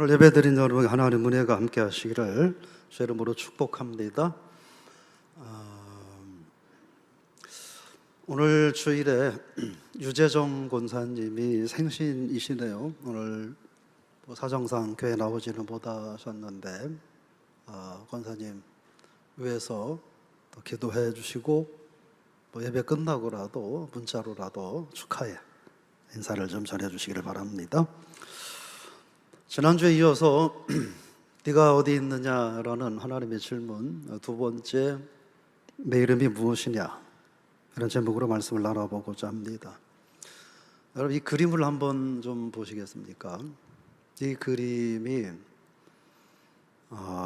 오늘 예배드린 여러분 하나님 은혜가 함께 하시기를 주 이름으로 축복합니다. 오늘 주일에 유재정 권사님이 생신이시네요. 오늘 사정상 교회 나오지는 못하셨는데 권사님 위해서 기도해 주시고 예배 끝나고라도 문자로라도 축하의 인사를 좀 전해 주시기를 바랍니다. 지난주에 이어서 네가 어디 있느냐라는 하나님의 질문, 두 번째 내 이름이 무엇이냐, 이런 제목으로 말씀을 나눠보고자 합니다. 여러분, 이 그림을 한번 좀 보시겠습니까? 이 그림이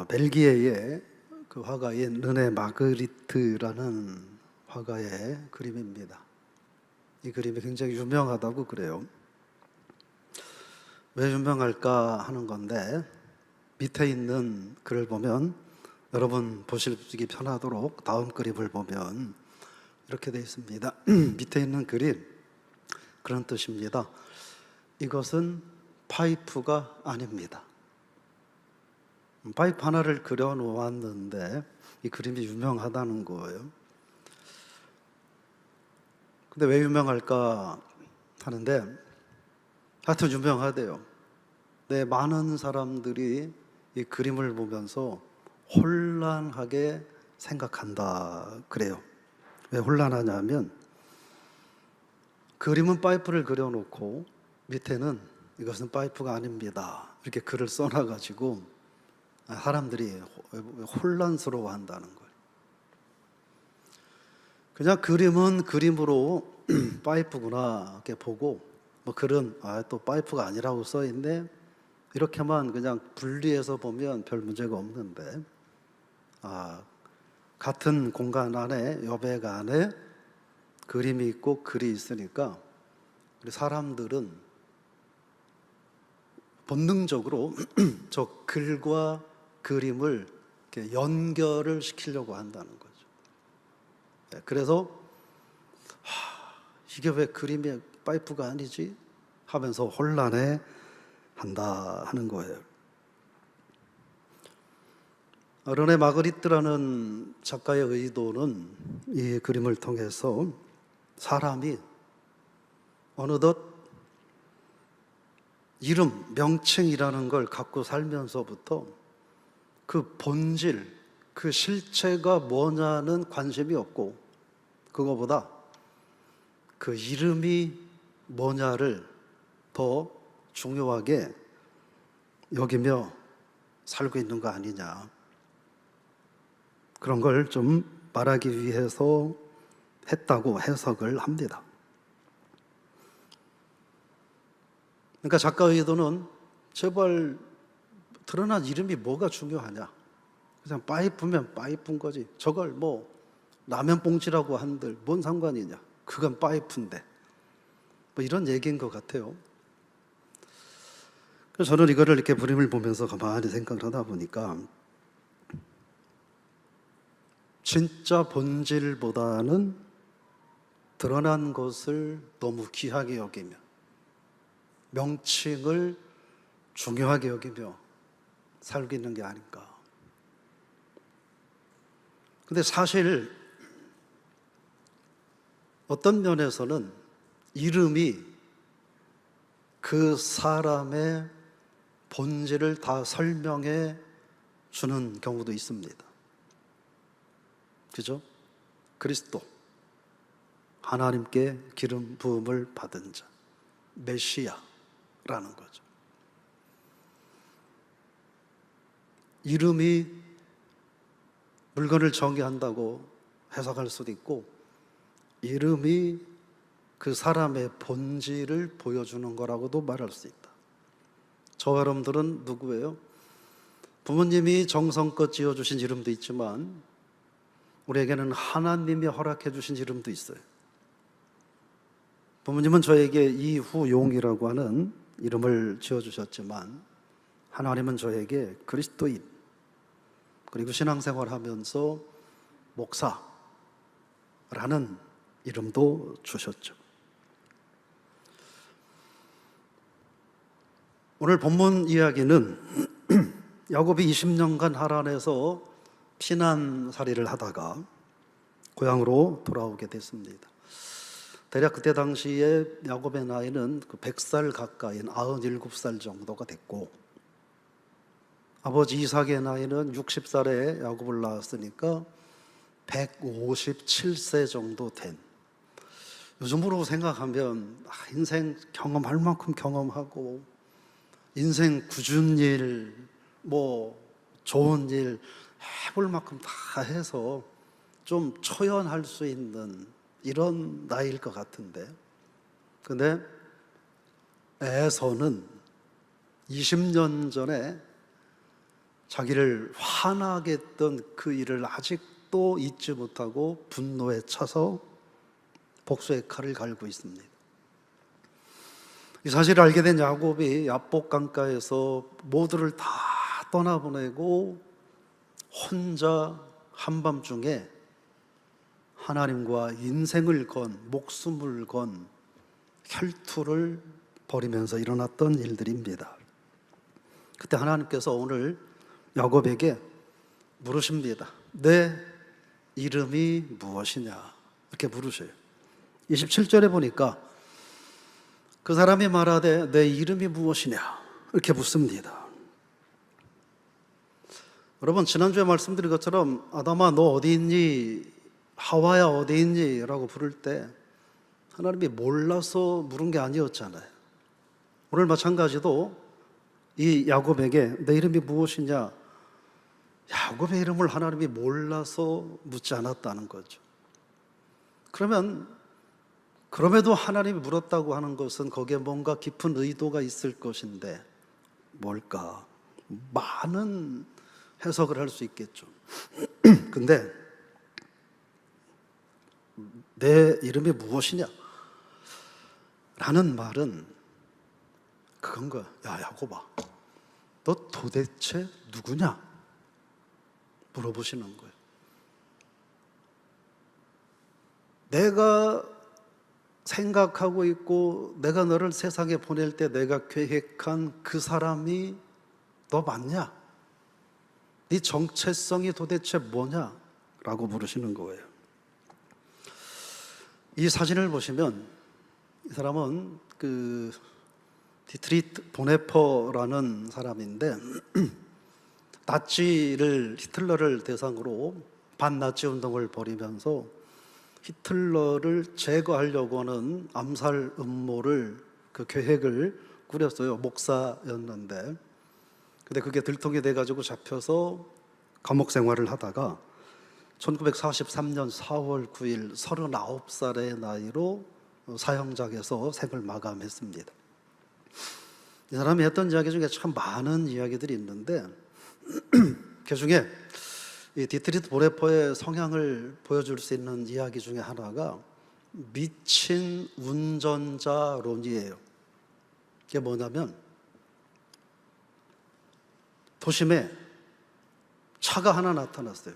벨기에의 그 화가인 르네 마그리트라는 화가의 그림입니다. 이 그림이 굉장히 유명하다고 그래요. 왜 유명할까 하는 건데, 밑에 있는 글을 보면 여러분 보시기 편하도록 다음 그림을 보면 이렇게 되어 있습니다. 밑에 있는 그림, 그런 뜻입니다. 이것은 파이프가 아닙니다. 파이프 하나를 그려 놓았는데 이 그림이 유명하다는 거예요. 근데 왜 유명할까 하는데, 하여튼 유명하대요. 네, 많은 사람들이 이 그림을 보면서 혼란하게 생각한다 그래요. 왜 혼란하냐면, 그림은 파이프를 그려놓고 밑에는 이것은 파이프가 아닙니다, 이렇게 글을 써놔가지고 사람들이 혼란스러워 한다는 거예요. 그냥 그림은 그림으로 파이프구나 이렇게 보고, 글은 또 파이프가 아니라고 써있네, 이렇게만 그냥 분리해서 보면 별 문제가 없는데, 같은 공간 안에, 여백 안에 그림이 있고 글이 있으니까 우리 사람들은 본능적으로 저 글과 그림을 이렇게 연결을 시키려고 한다는 거죠. 그래서 이게 왜 그림이 파이프가 아니지 하면서 혼란해 한다 하는 거예요. 르네 마그리트라는 작가의 의도는 이 그림을 통해서 사람이 어느덧 이름, 명칭이라는 걸 갖고 살면서부터 그 본질, 그 실체가 뭐냐는 관심이 없고, 그거보다 그 이름이 뭐냐를 더 중요하게 여기며 살고 있는 거 아니냐, 그런 걸 좀 말하기 위해서 했다고 해석을 합니다. 그러니까 작가의 의도는 제발 드러난 이름이 뭐가 중요하냐, 그냥 파이프면 파이프인 거지, 저걸 라면 봉지라고 한들 뭔 상관이냐, 그건 파이프인데, 이런 얘기인 것 같아요. 그래서 저는 이거를 이렇게 그림을 보면서 가만히 생각을 하다 보니까, 진짜 본질보다는 드러난 것을 너무 귀하게 여기며, 명칭을 중요하게 여기며 살고 있는 게 아닌가. 근데 사실 어떤 면에서는 이름이 그 사람의 본질을 다 설명해 주는 경우도 있습니다. 그죠? 그리스도, 하나님께 기름 부음을 받은 자, 메시아라는 거죠. 이름이 물건을 정의한다고 해석할 수도 있고, 이름이 그 사람의 본질을 보여주는 거라고도 말할 수 있다. 저와 여러분들은 누구예요? 부모님이 정성껏 지어주신 이름도 있지만 우리에게는 하나님이 허락해 주신 이름도 있어요. 부모님은 저에게 이후용이라고 하는 이름을 지어주셨지만, 하나님은 저에게 그리스도인, 그리고 신앙생활하면서 목사라는 이름도 주셨죠. 오늘 본문 이야기는 야곱이 20년간 하란에서 피난살이를 하다가 고향으로 돌아오게 됐습니다. 대략 그때 당시에 야곱의 나이는 100살 가까이인 97살 정도가 됐고, 아버지 이삭의 나이는 60살에 야곱을 낳았으니까 157세 정도 된, 요즘으로 생각하면 인생 경험할 만큼 경험하고 인생 굳은 일, 좋은 일 해볼 만큼 다 해서 좀 초연할 수 있는 이런 나이일 것 같은데, 근데 에서는 20년 전에 자기를 화나게 했던 그 일을 아직도 잊지 못하고 분노에 차서 복수의 칼을 갈고 있습니다. 이 사실을 알게 된 야곱이 야복 강가에서 모두를 다 떠나보내고 혼자 한밤중에 하나님과 인생을 건, 목숨을 건 혈투를 벌이면서 일어났던 일들입니다. 그때 하나님께서 오늘 야곱에게 물으십니다. 내 이름이 무엇이냐? 이렇게 물으셔요. 27절에 보니까 그 사람이 말하되 내 이름이 무엇이냐? 이렇게 묻습니다. 여러분, 지난주에 말씀드린 것처럼 아담아 너 어디 있니? 하와야 어디 있니? 라고 부를 때 하나님이 몰라서 물은 게 아니었잖아요. 오늘 마찬가지도 이 야곱에게 내 이름이 무엇이냐? 야곱의 이름을 하나님이 몰라서 묻지 않았다는 거죠. 그럼에도 하나님이 물었다고 하는 것은 거기에 뭔가 깊은 의도가 있을 것인데 뭘까? 많은 해석을 할 수 있겠죠. 근데 내 이름이 무엇이냐? 라는 말은 그건 거야. 야, 야곱아, 너 도대체 누구냐? 물어보시는 거예요. 내가 생각하고 있고 내가 너를 세상에 보낼 때 내가 계획한 그 사람이 너 맞냐? 네 정체성이 도대체 뭐냐? 라고 물으시는 거예요. 이 사진을 보시면 이 사람은 디트리트 보네퍼라는 사람인데 히틀러를 대상으로 반나치 운동을 벌이면서 히틀러를 제거하려고 하는 암살 음모를 계획을 꾸렸어요. 목사였는데, 근데 그게 들통이 돼가지고 잡혀서 감옥 생활을 하다가 1943년 4월 9일 39살의 나이로 사형장에서 생을 마감했습니다. 이 사람이 했던 이야기 중에 참 많은 이야기들이 있는데 그 중에 이 디트리트 보네퍼의 성향을 보여줄 수 있는 이야기 중에 하나가 미친 운전자론이에요. 이게 뭐냐면 도심에 차가 하나 나타났어요.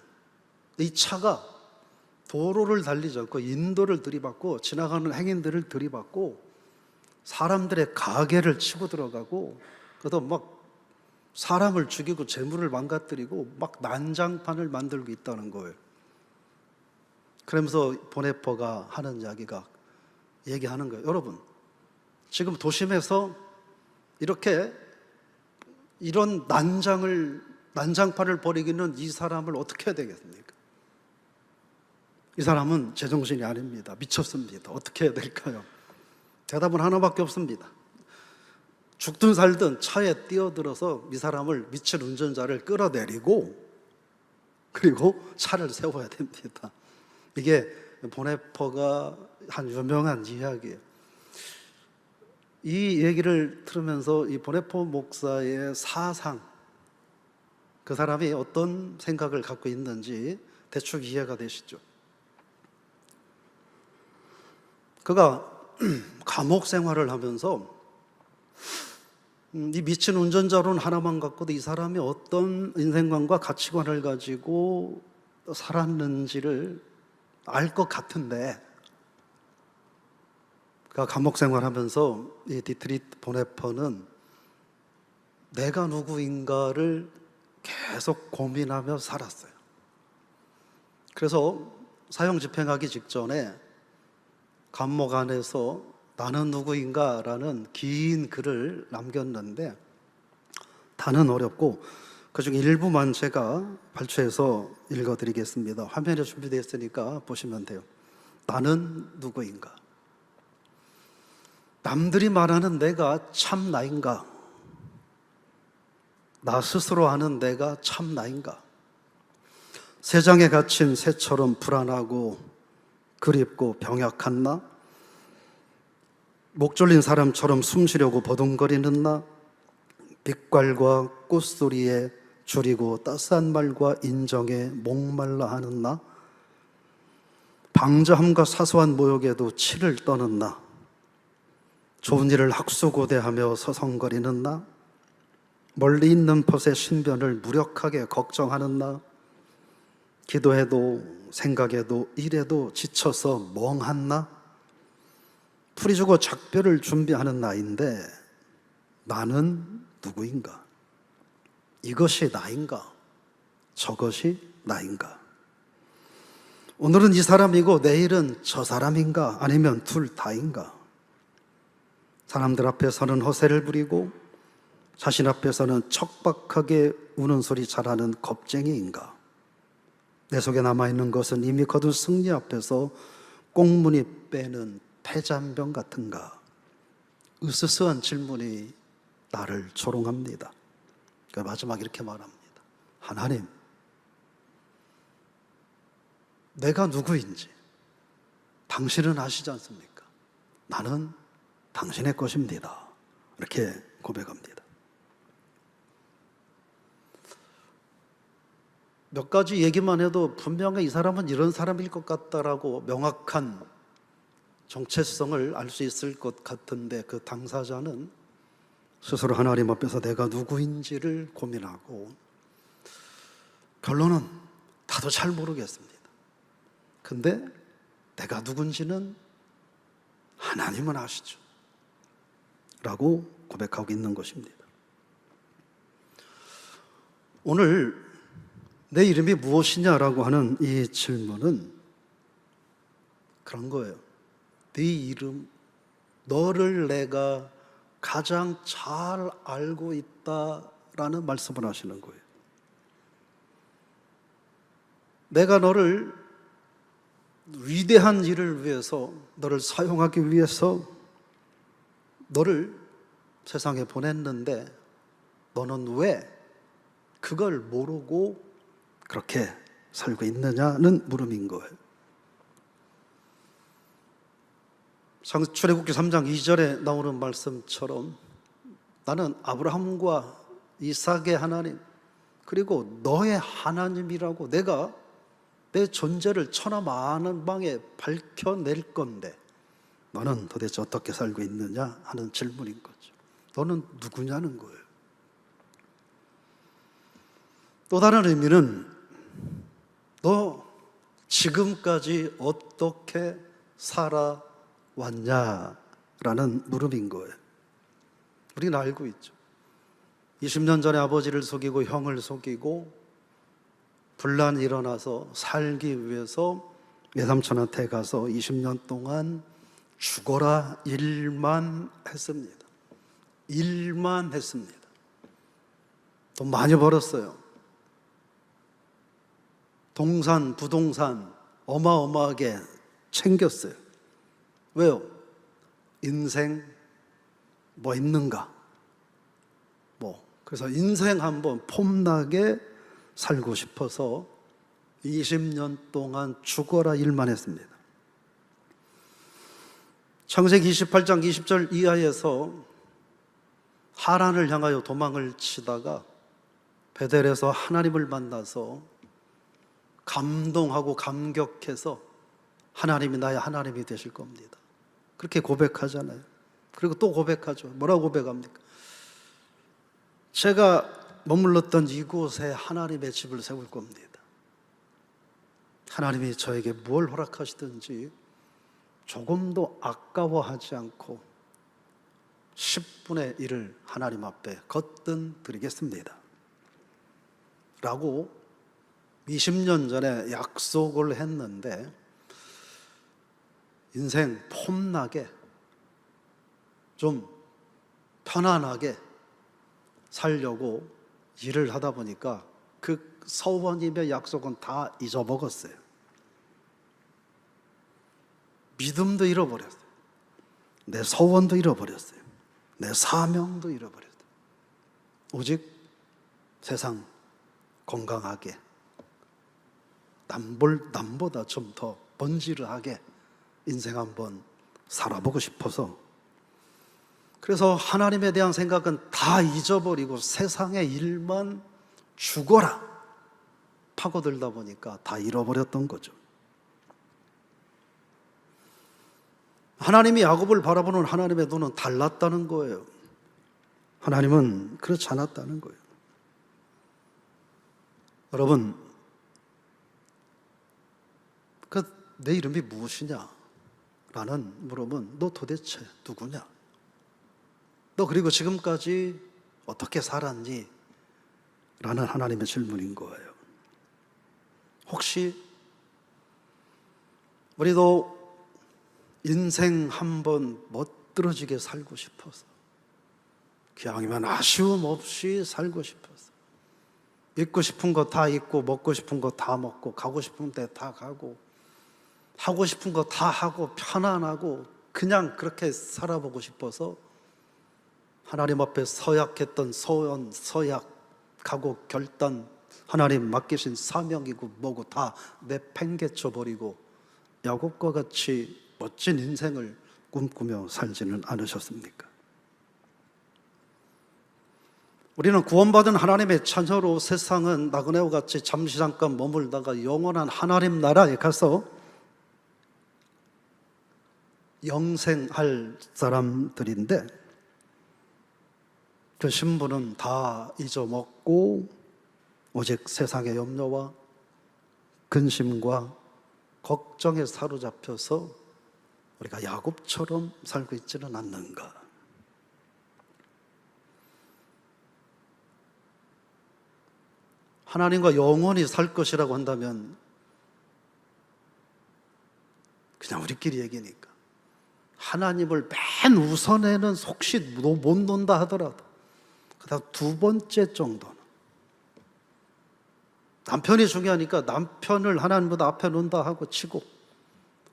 이 차가 도로를 달리지 않고 인도를 들이받고 지나가는 행인들을 들이받고 사람들의 가게를 치고 들어가고, 그래서 막 사람을 죽이고 재물을 망가뜨리고 막 난장판을 만들고 있다는 거예요. 그러면서 보네퍼가 하는 얘기하는 거예요. 여러분, 지금 도심에서 이런 난장판을 벌이기는 이 사람을 어떻게 해야 되겠습니까? 이 사람은 제정신이 아닙니다. 미쳤습니다. 어떻게 해야 될까요? 대답은 하나밖에 없습니다. 죽든 살든 차에 뛰어들어서 이 사람을, 미친 운전자를 끌어내리고 그리고 차를 세워야 됩니다. 이게 보네퍼가 한 유명한 이야기예요. 이 얘기를 들으면서 이 보네퍼 목사의 사상, 그 사람이 어떤 생각을 갖고 있는지 대충 이해가 되시죠? 그가 감옥 생활을 하면서 이 미친 운전자론 하나만 갖고도 이 사람이 어떤 인생관과 가치관을 가지고 살았는지를 알 것 같은데, 그가 감옥 생활하면서 이 디트리트 보네퍼는 내가 누구인가를 계속 고민하며 살았어요. 그래서 사형 집행하기 직전에 감옥 안에서 나는 누구인가라는 긴 글을 남겼는데 다는 어렵고 그중 일부만 제가 발췌해서 읽어드리겠습니다. 화면에 준비되어 있으니까 보시면 돼요. 나는 누구인가? 남들이 말하는 내가 참 나인가? 나 스스로 아는 내가 참 나인가? 새장에 갇힌 새처럼 불안하고 그립고 병약한 나? 목 졸린 사람처럼 숨 쉬려고 버둥거리는 나? 빛깔과 꽃소리에 줄이고 따스한 말과 인정에 목말라 하는 나? 방자함과 사소한 모욕에도 치를 떠는 나? 좋은 일을 학수고대하며 서성거리는 나? 멀리 있는 벗의 신변을 무력하게 걱정하는 나? 기도해도 생각해도 일해도 지쳐서 멍한 나? 풀이 주고 작별을 준비하는 나인데 나는 누구인가? 이것이 나인가? 저것이 나인가? 오늘은 이 사람이고 내일은 저 사람인가? 아니면 둘 다인가? 사람들 앞에서는 허세를 부리고 자신 앞에서는 척박하게 우는 소리 잘하는 겁쟁이인가? 내 속에 남아있는 것은 이미 거둔 승리 앞에서 꽁무니 빼는 폐잔병 같은가? 으스스한 질문이 나를 조롱합니다. 마지막 이렇게 말합니다. 하나님, 내가 누구인지 당신은 아시지 않습니까? 나는 당신의 것입니다. 이렇게 고백합니다. 몇 가지 얘기만 해도 분명히 이 사람은 이런 사람일 것 같다라고 명확한 정체성을 알 수 있을 것 같은데 그 당사자는 스스로 하나님 앞에서 내가 누구인지를 고민하고 결론은 나도 잘 모르겠습니다. 근데 내가 누군지는 하나님은 아시죠. 라고 고백하고 있는 것입니다. 오늘 내 이름이 무엇이냐라고 하는 이 질문은 그런 거예요. 네 이름, 너를 내가 가장 잘 알고 있다라는 말씀을 하시는 거예요. 내가 너를 위대한 일을 위해서, 너를 사용하기 위해서 너를 세상에 보냈는데 너는 왜 그걸 모르고 그렇게 살고 있느냐는 물음인 거예요. 출애굽기 3장 2절에 나오는 말씀처럼 나는 아브라함과 이삭의 하나님 그리고 너의 하나님이라고 내가 내 존재를 천하 만방에 밝혀낼 건데 너는 도대체 어떻게 살고 있느냐 하는 질문인 거죠. 너는 누구냐는 거예요. 또 다른 의미는 너 지금까지 어떻게 살아왔냐라는 물음인 거예요. 우리는 알고 있죠. 20년 전에 아버지를 속이고 형을 속이고 분란이 일어나서 살기 위해서 외삼촌한테 가서 20년 동안 죽어라 일만 했습니다. 일만 했습니다. 돈 많이 벌었어요. 동산, 부동산 어마어마하게 챙겼어요. 왜요? 인생 뭐 있는가? 그래서 인생 한번 폼나게 살고 싶어서 20년 동안 죽어라 일만 했습니다. 창세기 28장 20절 이하에서 하란을 향하여 도망을 치다가 베델에서 하나님을 만나서 감동하고 감격해서 하나님이 나의 하나님이 되실 겁니다. 그렇게 고백하잖아요. 그리고 또 고백하죠. 뭐라고 고백합니까? 제가 머물렀던 이곳에 하나님의 집을 세울 겁니다. 하나님이 저에게 뭘 허락하시든지 조금도 아까워하지 않고 10분의 1을 하나님 앞에 거뜬 드리겠습니다 라고 20년 전에 약속을 했는데, 인생 폼나게 좀 편안하게 살려고 일을 하다 보니까 그 서원임의 약속은 다 잊어먹었어요. 믿음도 잃어버렸어요. 내 서원도 잃어버렸어요. 내 사명도 잃어버렸어요. 오직 세상 건강하게, 남보다 좀 더 번지르하게 인생 한번 살아보고 싶어서, 그래서 하나님에 대한 생각은 다 잊어버리고 세상의 일만 죽어라 파고들다 보니까 다 잃어버렸던 거죠. 하나님이 야곱을 바라보는 하나님의 눈은 달랐다는 거예요. 하나님은 그렇지 않았다는 거예요. 여러분, 내 이름이 무엇이냐? 라는 물음은 너 도대체 누구냐? 너 그리고 지금까지 어떻게 살았니? 라는 하나님의 질문인 거예요. 혹시 우리도 인생 한번 멋들어지게 살고 싶어서, 기왕이면 아쉬움 없이 살고 싶어서, 입고 싶은 거 다 입고, 먹고 싶은 거 다 먹고, 가고 싶은 데 다 가고, 하고 싶은 거 다 하고, 편안하고 그냥 그렇게 살아보고 싶어서 하나님 앞에 서약했던 소원, 서약하고 결단, 하나님 맡기신 사명이고 뭐고 다 내팽개쳐 버리고 야곱과 같이 멋진 인생을 꿈꾸며 살지는 않으셨습니까? 우리는 구원받은 하나님의 자녀로 세상은 나그네와 같이 잠시 잠깐 머물다가 영원한 하나님 나라에 가서 영생할 사람들인데, 그 신분은 다 잊어먹고 오직 세상의 염려와 근심과 걱정에 사로잡혀서 우리가 야곱처럼 살고 있지는 않는가? 하나님과 영원히 살 것이라고 한다면 그냥 우리끼리 얘기니까, 하나님을 맨 우선에는 혹시 못 논다 하더라도 그다음 두 번째 정도는, 남편이 중요하니까 남편을 하나님보다 앞에 놓는다 하고 치고,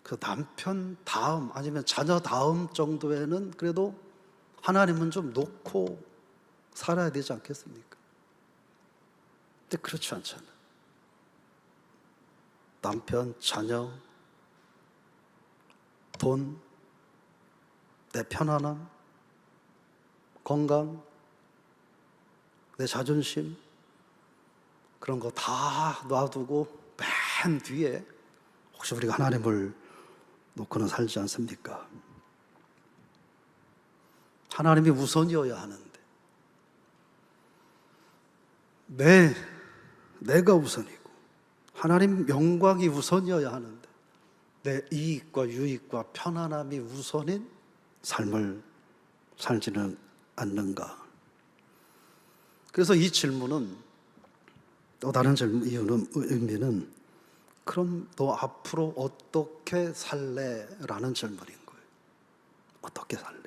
그 남편 다음 아니면 자녀 다음 정도에는 그래도 하나님은 좀 놓고 살아야 되지 않겠습니까? 근데 그렇지 않잖아요. 남편, 자녀, 돈, 내 편안함, 건강, 내 자존심, 그런 거 다 놔두고 맨 뒤에 혹시 우리가 하나님을 놓고는 살지 않습니까? 하나님이 우선이어야 하는데, 내가 우선이고 하나님 영광이 우선이어야 하는데 내 이익과 유익과 편안함이 우선인 삶을 살지는 않는가? 그래서 이 질문은, 또 다른 의미는 그럼 너 앞으로 어떻게 살래? 라는 질문인 거예요. 어떻게 살래?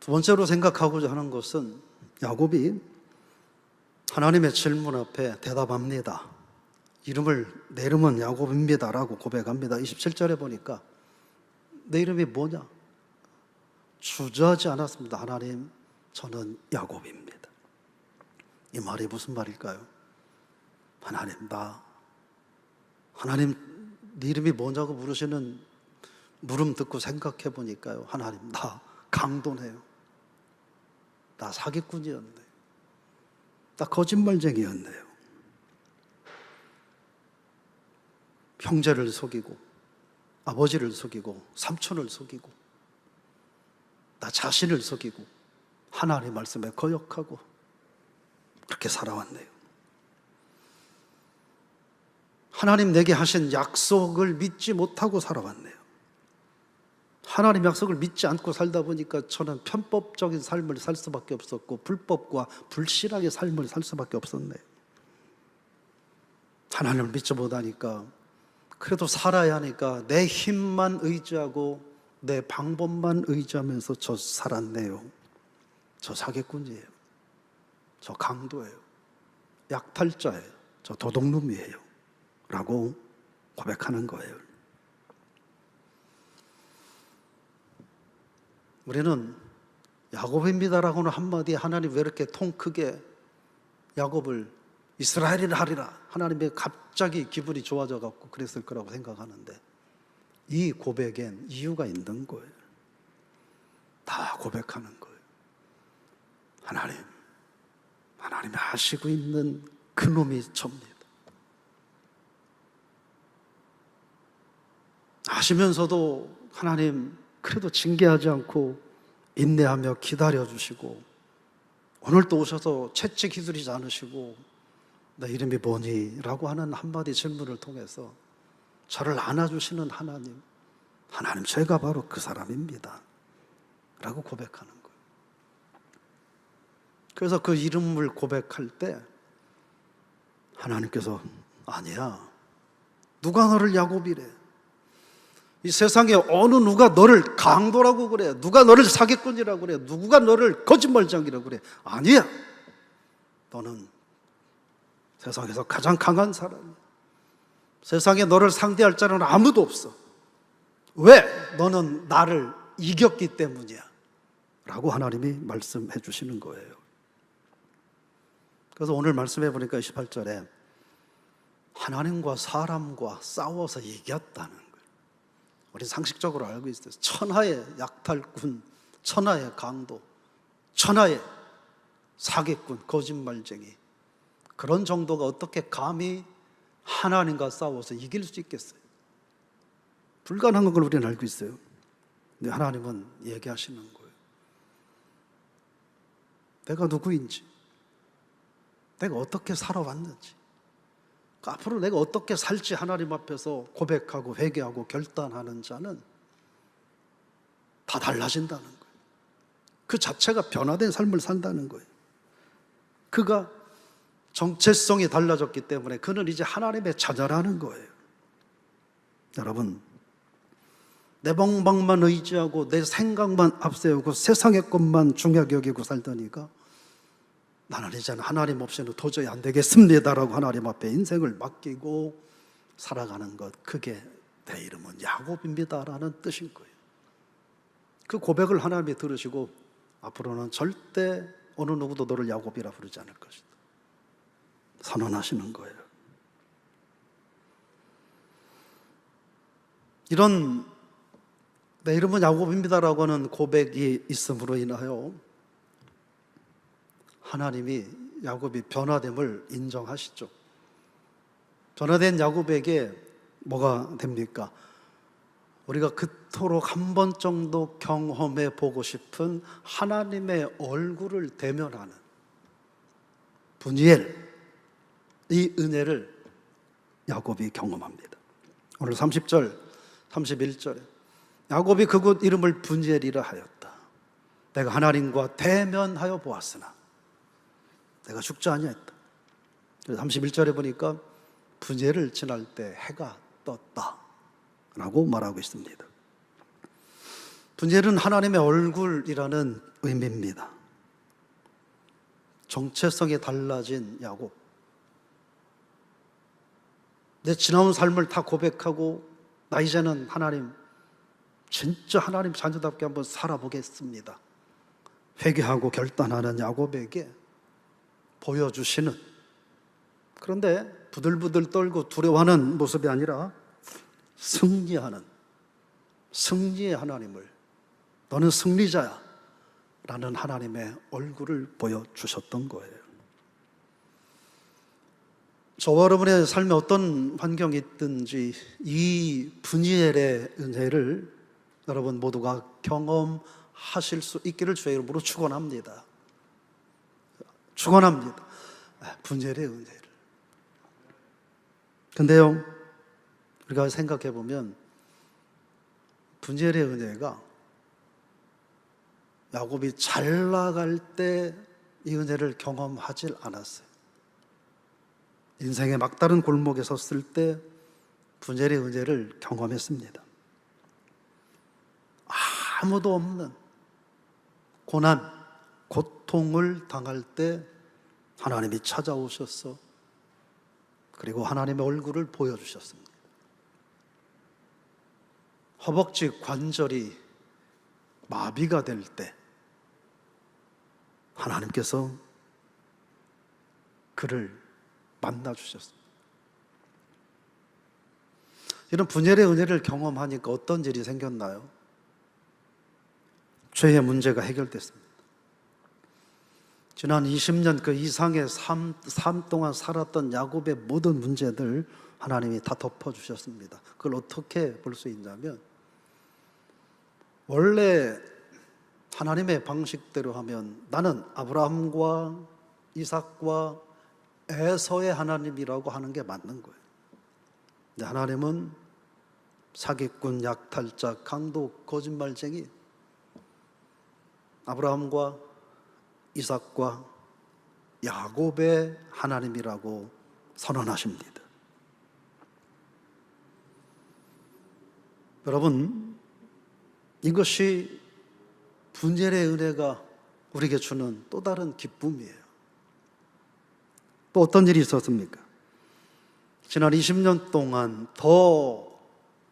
두 번째로 생각하고자 하는 것은, 야곱이 하나님의 질문 앞에 대답합니다. 내 이름은 야곱입니다 라고 고백합니다. 27절에 보니까 내 이름이 뭐냐? 주저하지 않았습니다. 하나님, 저는 야곱입니다. 이 말이 무슨 말일까요? 하나님, 네 이름이 뭐냐고 물으시는 물음 듣고 생각해 보니까요, 하나님, 나 강도네요. 나 사기꾼이었네. 나 거짓말쟁이였네요. 형제를 속이고 아버지를 속이고 삼촌을 속이고 나 자신을 속이고 하나님의 말씀에 거역하고 그렇게 살아왔네요. 하나님 내게 하신 약속을 믿지 못하고 살아왔네요. 하나님 약속을 믿지 않고 살다 보니까 저는 편법적인 삶을 살 수밖에 없었고 불법과 불신앙의 삶을 살 수밖에 없었네요. 하나님을 믿지 못하니까 그래도 살아야 하니까 내 힘만 의지하고 내 방법만 의지하면서 저 살았네요. 저 사기꾼이에요. 저 강도예요. 약탈자예요. 저 도둑놈이에요. 라고 고백하는 거예요. 우리는 야곱입니다라고는 한마디에 하나님 왜 이렇게 통 크게 야곱을 이스라엘이라 하리라, 하나님의 갑자기 기분이 좋아져 갖고 그랬을 거라고 생각하는데 이 고백엔 이유가 있는 거예요. 다 고백하는 거예요. 하나님이 아시고 있는 그 놈이 접니다. 아시면서도 하나님 그래도 징계하지 않고 인내하며 기다려주시고 오늘 또 오셔서 채찍 휘두르지 않으시고 내 이름이 뭐니? 라고 하는 한마디 질문을 통해서 저를 안아주시는 하나님 제가 바로 그 사람입니다 라고 고백하는 거예요. 그래서 그 이름을 고백할 때 하나님께서 아니야, 누가 너를 야곱이래, 이 세상에 어느 누가 너를 강도라고 그래, 누가 너를 사기꾼이라고 그래, 누가 너를 거짓말쟁이라고 그래, 아니야, 너는 세상에서 가장 강한 사람이야. 세상에 너를 상대할 자는 아무도 없어. 왜? 너는 나를 이겼기 때문이야 라고 하나님이 말씀해 주시는 거예요. 그래서 오늘 말씀해 보니까 28절에 하나님과 사람과 싸워서 이겼다는 거예요. 우리 상식적으로 알고 있어요. 천하의 약탈꾼, 천하의 강도, 천하의 사기꾼, 거짓말쟁이, 그런 정도가 어떻게 감히 하나님과 싸워서 이길 수 있겠어요? 불가능한 걸 우리는 알고 있어요. 근데 하나님은 얘기하시는 거예요. 내가 누구인지, 내가 어떻게 살아왔는지, 앞으로 내가 어떻게 살지 하나님 앞에서 고백하고 회개하고 결단하는 자는 다 달라진다는 거예요. 그 자체가 변화된 삶을 산다는 거예요. 그가 정체성이 달라졌기 때문에 그는 이제 하나님의 자녀라는 거예요. 여러분, 내 방법만 의지하고 내 생각만 앞세우고 세상의 것만 중요하게 여기고 살다니까 나는 이제는 하나님 없이는 도저히 안 되겠습니다라고 하나님 앞에 인생을 맡기고 살아가는 것, 그게 내 이름은 야곱입니다라는 뜻인 거예요. 그 고백을 하나님이 들으시고 앞으로는 절대 어느 누구도 너를 야곱이라 부르지 않을 것이다 선언하시는 거예요. 이런 내 이름은 야곱입니다라고 하는 고백이 있음으로 인하여 하나님이 야곱이 변화됨을 인정하시죠. 변화된 야곱에게 뭐가 됩니까? 우리가 그토록 한 번 정도 경험해 보고 싶은 하나님의 얼굴을 대면하는 분이엘, 이 은혜를 야곱이 경험합니다. 오늘 30절, 31절에 야곱이 그곳 이름을 분이엘이라 하였다. 내가 하나님과 대면하여 보았으나 내가 죽지 아니했다. 31절에 보니까 분예를 지날 때 해가 떴다 라고 말하고 있습니다. 분예는 하나님의 얼굴이라는 의미입니다. 정체성이 달라진 야곱, 내 지나온 삶을 다 고백하고 나 이제는 하나님, 진짜 하나님 자녀답게 한번 살아보겠습니다, 회개하고 결단하는 야곱에게 보여주시는, 그런데 부들부들 떨고 두려워하는 모습이 아니라 승리하는, 승리의 하나님을, 너는 승리자야 라는 하나님의 얼굴을 보여주셨던 거예요. 저와 여러분의 삶에 어떤 환경이 있든지 이 분이엘의 은혜를 여러분 모두가 경험하실 수 있기를 주의 이름으로 축원합니다. 축원합니다. 분이엘의 은혜를. 근데요, 우리가 생각해 보면 분열의 은혜가 야곱이 잘 나갈 때 이 은혜를 경험하질 않았어요. 인생의 막다른 골목에 섰을 때 분열의 은혜를 경험했습니다. 아무도 없는 고난, 고통을 당할 때 하나님이 찾아오셔서 그리고 하나님의 얼굴을 보여주셨습니다. 허벅지 관절이 마비가 될 때 하나님께서 그를 만나주셨습니다. 이런 분열의 은혜를 경험하니까 어떤 일이 생겼나요? 죄의 문제가 해결됐습니다. 지난 20년 그 이상의 삶 동안 살았던 야곱의 모든 문제들 하나님이 다 덮어주셨습니다. 그걸 어떻게 볼 수 있냐면, 원래 하나님의 방식대로 하면 나는 아브라함과 이삭과 에서의 하나님이라고 하는 게 맞는 거예요. 근데 하나님은 사기꾼, 약탈자, 강도, 거짓말쟁이, 아브라함과 이삭과 야곱의 하나님이라고 선언하십니다. 여러분, 이것이 분열의 은혜가 우리에게 주는 또 다른 기쁨이에요. 또 어떤 일이 있었습니까? 지난 20년 동안 더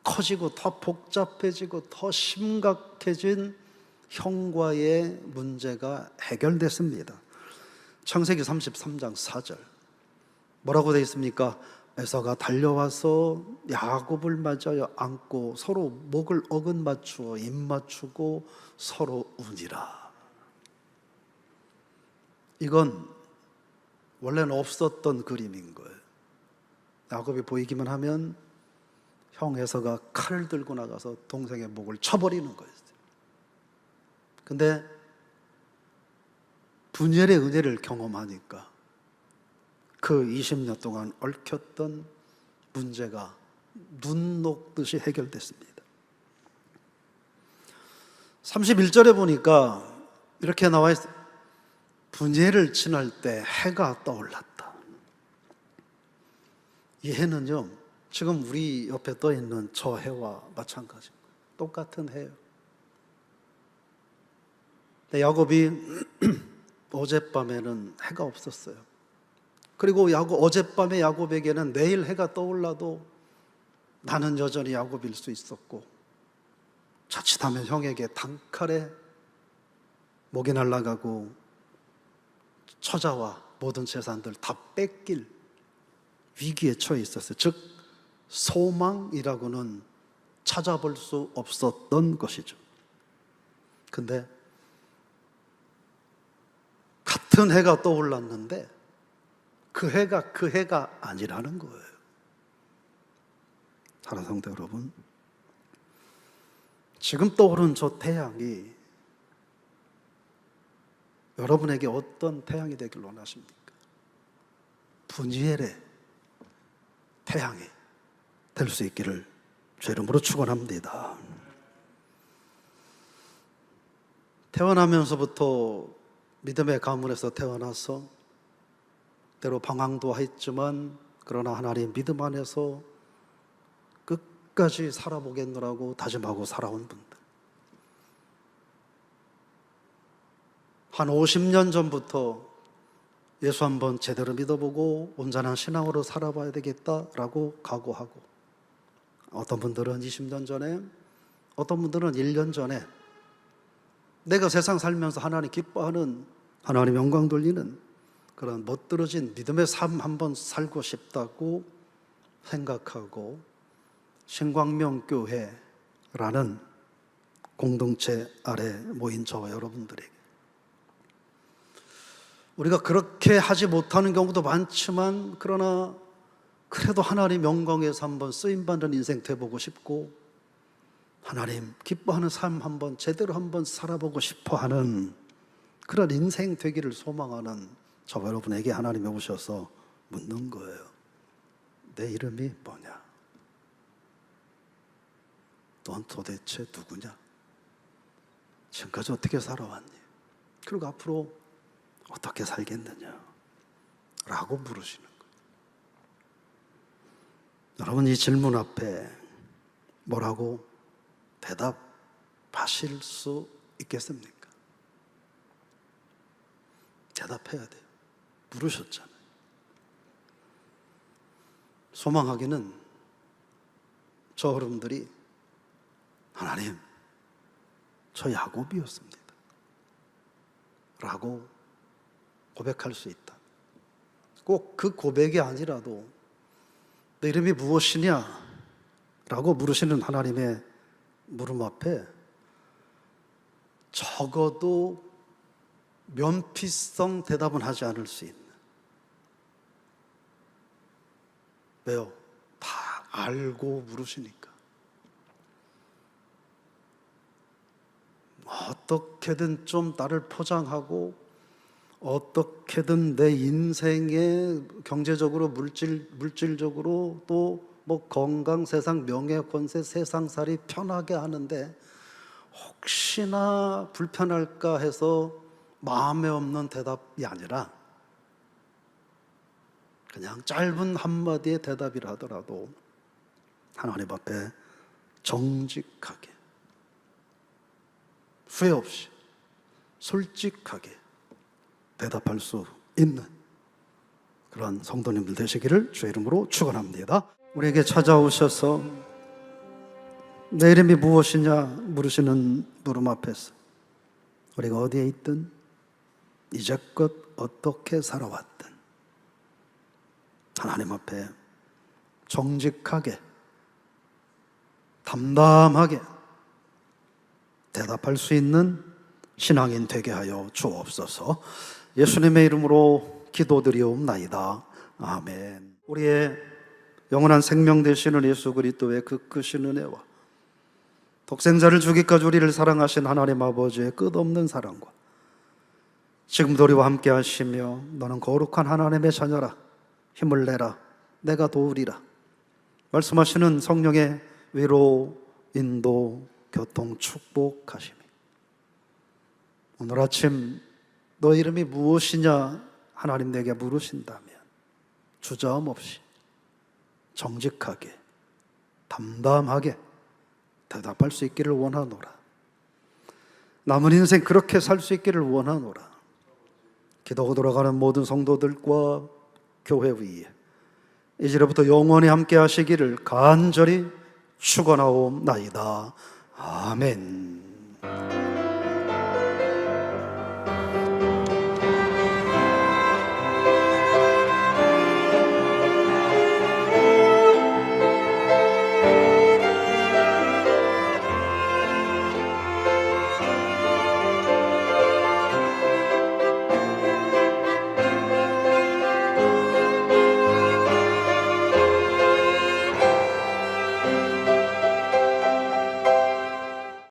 커지고 더 복잡해지고 더 심각해진 형과의 문제가 해결됐습니다. 창세기 33장 4절 뭐라고 되어 있습니까? 에서가 달려와서 야곱을 맞아요 안고 서로 목을 어긋 맞추어 입 맞추고 서로 우니라. 이건 원래는 없었던 그림인 거예요. 야곱이 보이기만 하면 형 에서가 칼을 들고 나가서 동생의 목을 쳐버리는 거였어요. 근데 분열의 은혜를 경험하니까 그 20년 동안 얽혔던 문제가 눈 녹듯이 해결됐습니다. 31절에 보니까 이렇게 나와 있어요. 분열을 지날 때 해가 떠올랐다. 이 해는요, 지금 우리 옆에 떠 있는 저 해와 마찬가지입니다. 똑같은 해예요. 근데 야곱이 어젯밤에는 해가 없었어요. 그리고 어젯밤에 야곱에게는 내일 해가 떠올라도 나는 여전히 야곱일 수 있었고, 자칫하면 형에게 단칼에 목이 날아가고 처자와 모든 재산들 다 뺏길 위기에 처해 있었어요. 즉 소망이라고는 찾아볼 수 없었던 것이죠. 근데 같은 해가 떠올랐는데 그 해가 아니라는 거예요. 사랑하는 성도 여러분, 지금 떠오른 저 태양이 여러분에게 어떤 태양이 되길 원하십니까? 분이엘의 태양이 될 수 있기를 주 이름으로 축원합니다. 태어나면서부터 믿음의 가문에서 태어나서 때로 방황도 했지만 그러나 하나님 믿음 안에서 끝까지 살아보겠노라고 다짐하고 살아온 분들, 한 50년 전부터 예수 한번 제대로 믿어보고 온전한 신앙으로 살아봐야 되겠다라고 각오하고, 어떤 분들은 20년 전에, 어떤 분들은 1년 전에 내가 세상 살면서 하나님 기뻐하는, 하나님 영광 돌리는 그런 멋들어진 믿음의 삶 한번 살고 싶다고 생각하고 신광명교회라는 공동체 아래 모인 저와 여러분들에게, 우리가 그렇게 하지 못하는 경우도 많지만 그러나 그래도 하나님 영광에서 한번 쓰임받는 인생 되보고 싶고 하나님 기뻐하는 삶 한번 제대로 한번 살아보고 싶어하는 그런 인생 되기를 소망하는 저와 여러분에게 하나님이 오셔서 묻는 거예요. 내 이름이 뭐냐? 넌 도대체 누구냐? 지금까지 어떻게 살아왔니? 그리고 앞으로 어떻게 살겠느냐? 라고 물으시는 거예요. 여러분, 이 질문 앞에 뭐라고 대답하실 수 있겠습니까? 대답해야 돼요. 물으셨잖아요. 소망하기는 저 여러분들이 하나님, 저 야곱이었습니다 라고 고백할 수 있다. 꼭 그 고백이 아니라도 내 이름이 무엇이냐? 라고 물으시는 하나님의 물음 앞에 적어도 면피성 대답은 하지 않을 수 있는. 왜요? 다 알고 물으시니까. 어떻게든 좀 나를 포장하고 어떻게든 내 인생에 경제적으로 물질적으로 또 뭐 건강, 세상 명예, 권세, 세상살이 편하게 하는데 혹시나 불편할까 해서 마음에 없는 대답이 아니라 그냥 짧은 한마디의 대답이라 하더라도 하나님 앞에 정직하게, 후회 없이 솔직하게 대답할 수 있는 그런 성도님들 되시기를 주의 이름으로 축원합니다. 우리에게 찾아오셔서 내 이름이 무엇이냐 물으시는 물음 앞에서 우리가 어디에 있든 이제껏 어떻게 살아왔든 하나님 앞에 정직하게, 담담하게 대답할 수 있는 신앙인 되게 하여 주옵소서. 예수님의 이름으로 기도드리옵나이다. 아멘. 우리의 영원한 생명 되시는 예수 그리스도의 그 크신 은혜와 독생자를 주기까지 우리를 사랑하신 하나님 아버지의 끝없는 사랑과 지금도 우리와 함께 하시며 너는 거룩한 하나님의 자녀라, 힘을 내라, 내가 도우리라 말씀하시는 성령의 위로, 인도, 교통, 축복하심이 오늘 아침 너 이름이 무엇이냐 하나님 내게 물으신다면 주저함 없이 정직하게, 담담하게 대답할 수 있기를 원하노라. 남은 인생 그렇게 살 수 있기를 원하노라. 기도하고 돌아가는 모든 성도들과 교회 위에 이제부터 영원히 함께 하시기를 간절히 축원하옵나이다. 아멘.